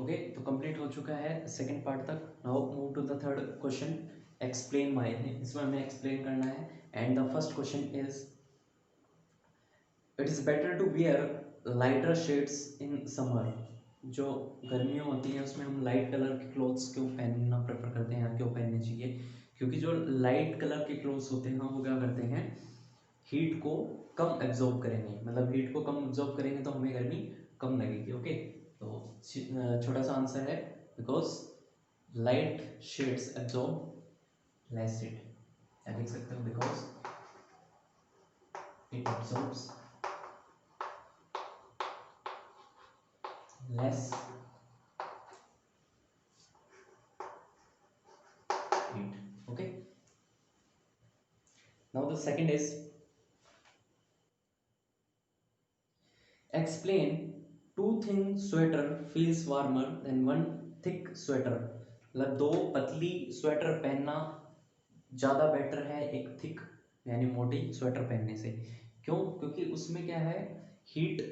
Okay, तो complete हो चुका है सेकंड पार्ट तक. Now move to the third question. Explain my, इसमें हमें एक्सप्लेन करना है. And the first question is, it is better to wear lighter shades in summer. जो गर्मियाँ होती हैं उसमें हम लाइट कलर के क्लोथ्स क्यों पहनना प्रेफर करते हैं, क्यों पहनने चाहिए? क्योंकि जो लाइट कलर के क्लोथ्स होते हैं वो क्या करते हैं, हीट को कम एब्जॉर्ब करेंगे. मतलब हीट को कम एब्जॉर्ब करेंगे तो हमें गर्मी कम लगेगी. ओके, तो छोटा सा आंसर है because light shades absorb less heat. क्या लिख सकते हो? Because it absorbs less heat. Okay, now the second is, explain two thin sweater feels warmer than one thick sweater. मतलब दो पतली स्वेटर पहनना ज़्यादा बेटर है एक थिक यानी मोटी स्वेटर पहनने से. क्यों? क्योंकि उसमें क्या है, हीट,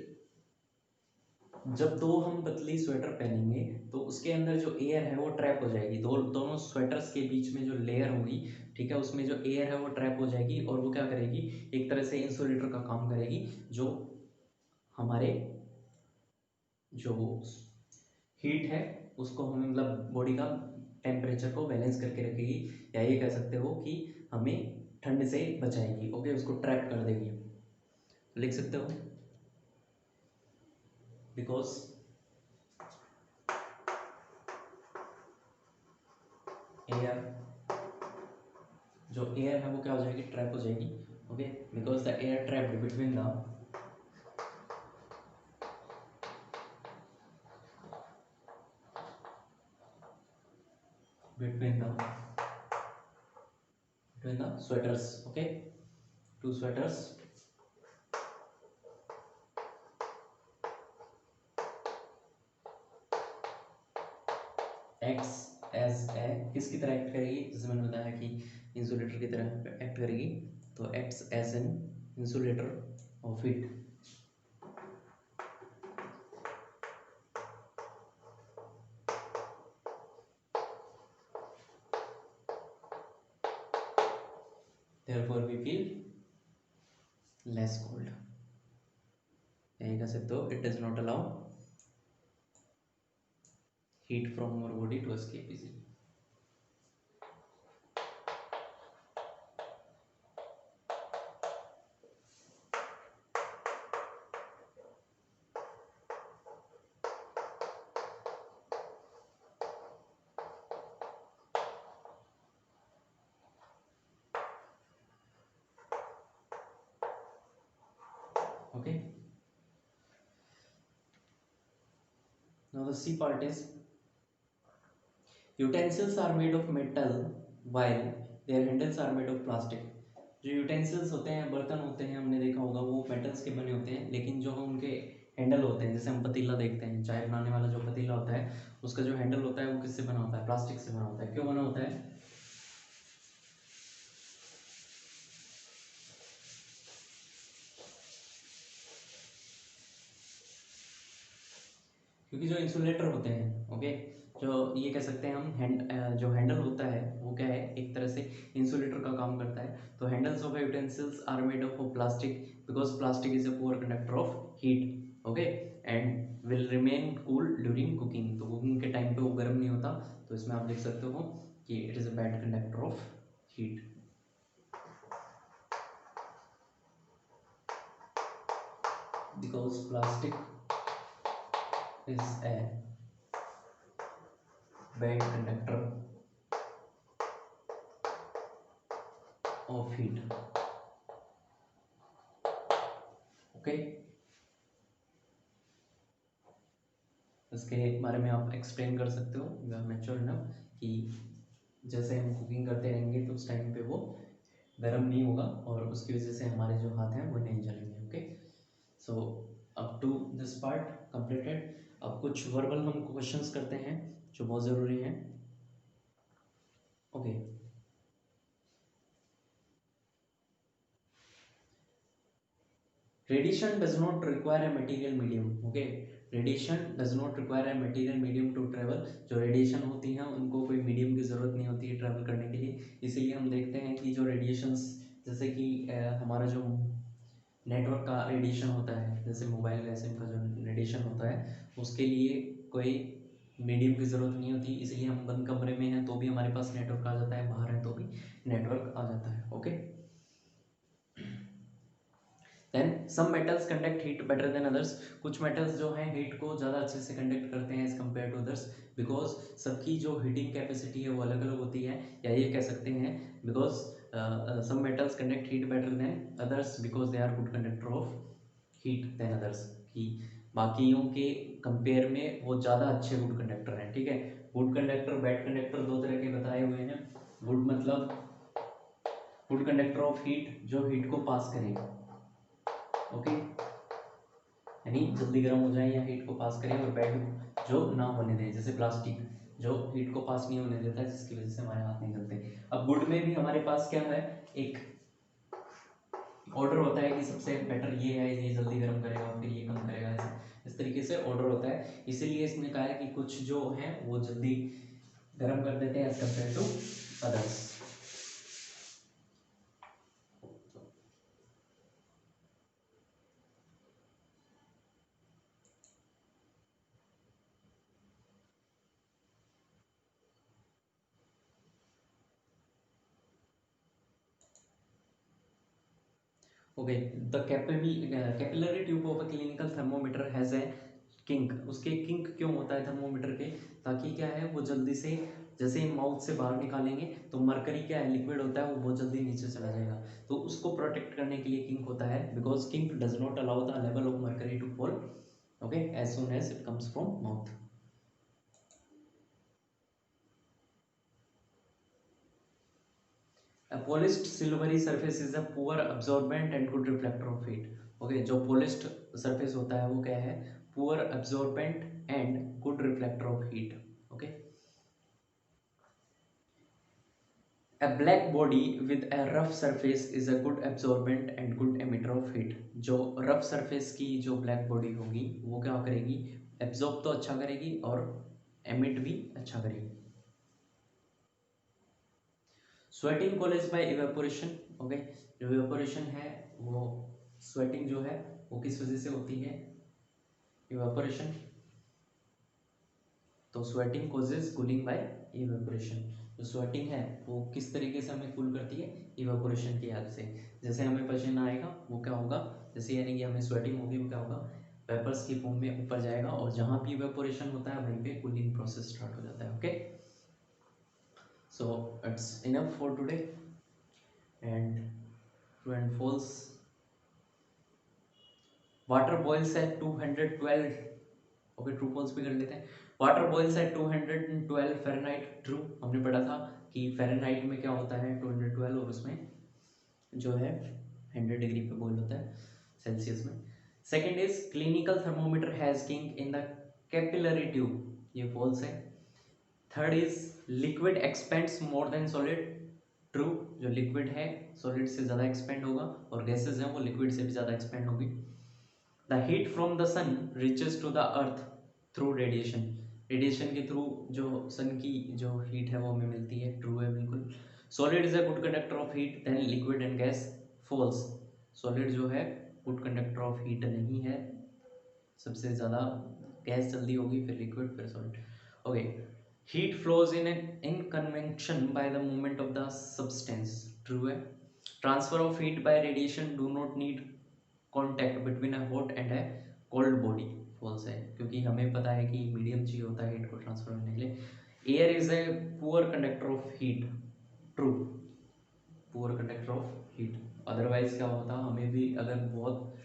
जब दो हम पतली स्वेटर पहनेंगे तो उसके अंदर जो एयर है वो ट्रैप हो जाएगी. दोनों स्वेटर्स के बीच में जो लेयर होगी, ठीक है, उसमें जो एयर है वो ट्रैप हो जाएगी और वो क्या करेगी, एक तरह से इंसुलेटर का काम करेगी, जो हमारे जो हीट है उसको हमें, मतलब बॉडी का टेम्परेचर को बैलेंस करके रखेगी, या ये कह सकते हो कि हमें ठंड से बचाएगी. ओके, उसको ट्रैप कर देगी. लिख सकते हो बिकॉज एयर, जो एयर है वो क्या हो जाएगी, ट्रैप हो जाएगी. Okay, because the air trapped between the between the sweaters. Okay, two sweaters acts as a, किसकी तरह एक्ट करेगी, जैसे मैंने बताया कि इंसुलेटर की तरह एक्ट करेगी, तो acts as an insulator of heat. Therefore we feel less cold. यही कह सकते हो, it does not allow heat from our body to escape easily. Okay, now the C part is, utensils are made of metal while their handles are made of plastic. जो utensils होते हैं, बर्तन होते हैं, हमने देखा होगा वो मेटल्स के बने होते हैं, लेकिन जो उनके हैंडल होते हैं, जैसे हम पतीला देखते हैं, चाय बनाने वाला जो पतीला होता है उसका जो हैंडल होता है वो किससे बना होता है, प्लास्टिक से बना होता है. क्यों बना होता है? क्योंकि जो इंसुलेटर होते हैं, ओके, जो ये कह सकते हैं हम जो हैंडल होता है वो क्या है, एक तरह से इंसुलेटर का काम करता है. तो handles of utensils are made of plastic because plastic is a poor conductor of heat. Okay, and will remain cool during cooking. तो कुकिंग के टाइम पे वो गर्म नहीं होता. तो इसमें आप देख सकते हो कि it is a bad conductor of heat. Because plastic is a bad conductor of heat. Okay, इसके बारे में आप एक्सप्लेन कर सकते हो, यू आर मैच्योर इनफ कि जैसे हम कुकिंग करते रहेंगे तो उस टाइम पे वो गर्म नहीं होगा और उसकी वजह से हमारे जो हाथ हैं वो नहीं जलेंगे. Okay, so up to this part completed. अब कुछ वर्बल हम क्वेश्चंस करते हैं जो बहुत ज़रूरी हैं. Okay, tradition does not require a material medium. Okay, radiation does not require a material medium to travel. जो रेडिएशन होती हैं उनको कोई मीडियम की ज़रूरत नहीं होती है ट्रैवल करने के लिए। इसीलिए हम देखते हैं कि जो रेडिएशंस जैसे कि हमारा जो नेटवर्क का रेडिएशन होता है, जैसे मोबाइल या सिम का जो रेडिएशन होता है, उसके लिए कोई मीडियम की ज़रूरत नहीं होती। इसलिए हम बंद कमरे में हैं तो भी हमारे पास नेटवर्क आ जाता है, बाहर है तो भी नेटवर्क आ जाता है। Okay, then some metals conduct heat better than others. कुछ मेटल्स जो हैं हीट को ज़्यादा अच्छे से कंडक्ट करते हैं as compare to others, because सबकी जो हीटिंग कैपेसिटी है वो अलग अलग होती है, या ये कह सकते हैं because some metals conduct heat better than others because they are good conductor of heat than others, कि बाकियों के कंपेयर में वो ज़्यादा अच्छे गुड कंडक्टर हैं। ठीक है, गुड कंडक्टर बैड कंडक्टर दो तरह के बताए हुए हैं। गुड मतलब गुड कंडक्टर ऑफ हीट, जो हीट को पास करेगा। ओके, यानी जल्दी गर्म हो जाए या हीट को पास करे, और बैड जो ना होने दे, जैसे प्लास्टिक जो हीट को पास नहीं होने देता है, जिसकी वजह से हमारे हाथ नहीं जलते। अब गुड में भी हमारे पास क्या है, एक ऑर्डर होता है कि सबसे बेटर ये है, ये जल्दी गर्म करेगा, फिर ये कम करेगा, इस तरीके से ऑर्डर होता है। इसीलिए इसने कहा है कि कुछ जो हैं वो जल्दी गर्म कर देते हैं as compare to others. Okay, the capillary tube of a clinical thermometer has a kink. उसके किंक क्यों होता है थर्मोमीटर के, ताकि क्या है वो जल्दी से, जैसे ही माउथ से बाहर निकालेंगे तो मरकरी क्या है, लिक्विड होता है, वो बहुत जल्दी नीचे चला जाएगा, तो उसको प्रोटेक्ट करने के लिए किंक होता है, because kink does not allow the level of mercury to fall okay as soon as it comes from mouth. A polished silvery surface is a poor absorbent and good reflector of heat. Okay, जो polished surface होता है वो क्या है, poor absorbent and good reflector of heat. Okay, a black body with a rough surface is a good absorbent and good emitter of heat. जो rough surface की जो black body होगी वो क्या करेगी, absorb तो अच्छा करेगी और emit भी अच्छा करेगी। Sweating college by evaporation. Okay, जो इवेपोरेशन है वो स्वेटिंग जो है वो किस वजह से होती है, इवेपोरेशन। तो sweating causes cooling bye evaporation. जो स्वेटिंग है वो किस तरीके से हमें कूल करती है, इवेपोरेशन की हेल्प से। जैसे हमें पसीना आएगा वो क्या होगा, जैसे यानी कि हमें स्वेटिंग होगी वो क्या होगा, वेपर्स की फॉर्म में ऊपर जाएगा, और जहाँ भी इवेपोरेशन होता है वहीं पे कूलिंग प्रोसेस स्टार्ट हो जाता है। Okay, so it's enough for today, and true and false. Water boils at 212। Okay, true false भी कर लेते हैं। Water boils at 212 Fahrenheit. True, हमने पढ़ा था कि फ़ारेनहाइट में क्या होता है 212, और उसमें जो है 100 डिग्री पे बॉइल होता है सेल्सियस में। Second is clinical thermometer has kink in the capillary tube, ये फॉल्स है। Third is liquid expends more than solid. True, जो लिक्विड है सॉलिड से ज़्यादा एक्सपेंड होगा, और गैसेज हैं वो लिक्विड से भी ज़्यादा एक्सपेंड होगी। The heat from the sun reaches to the earth through radiation. Radiation के थ्रू जो सन की जो हीट है वो हमें मिलती है। ट्रू है बिल्कुल। Solid is a good conductor of heat than liquid and gas. False, solid जो है गुड कंडक्टर ऑफ हीट नहीं है, सबसे ज़्यादा गैस जल्दी होगी, फिर लिक्विड, फिर solid. Okay, heat flows in convection by the movement of the substance. True है। Transfer of heat by radiation do not need contact between a hot and a cold body. False है, क्योंकि हमें पता है कि medium चाहिए होता है हीट को ट्रांसफर करने के लिए। Air is a poor conductor of heat. True, poor conductor of heat. Otherwise क्या होता, हमें भी अगर बहुत,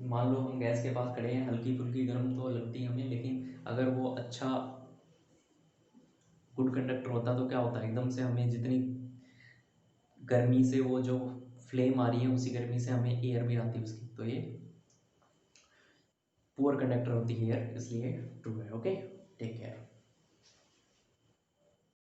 मान लो हम गैस के पास खड़े हैं, हल्की फुल्की गर्म तो लगती है हमें, लेकिन अगर वो अच्छा गुड कंडक्टर होता तो क्या होता है, एकदम से हमें जितनी गर्मी से वो जो फ्लेम आ रही है उसी गर्मी से हमें एयर भी आती है उसकी, तो ये पुअर कंडक्टर होती है एयर, इसलिए ट्रू है। Okay, take care.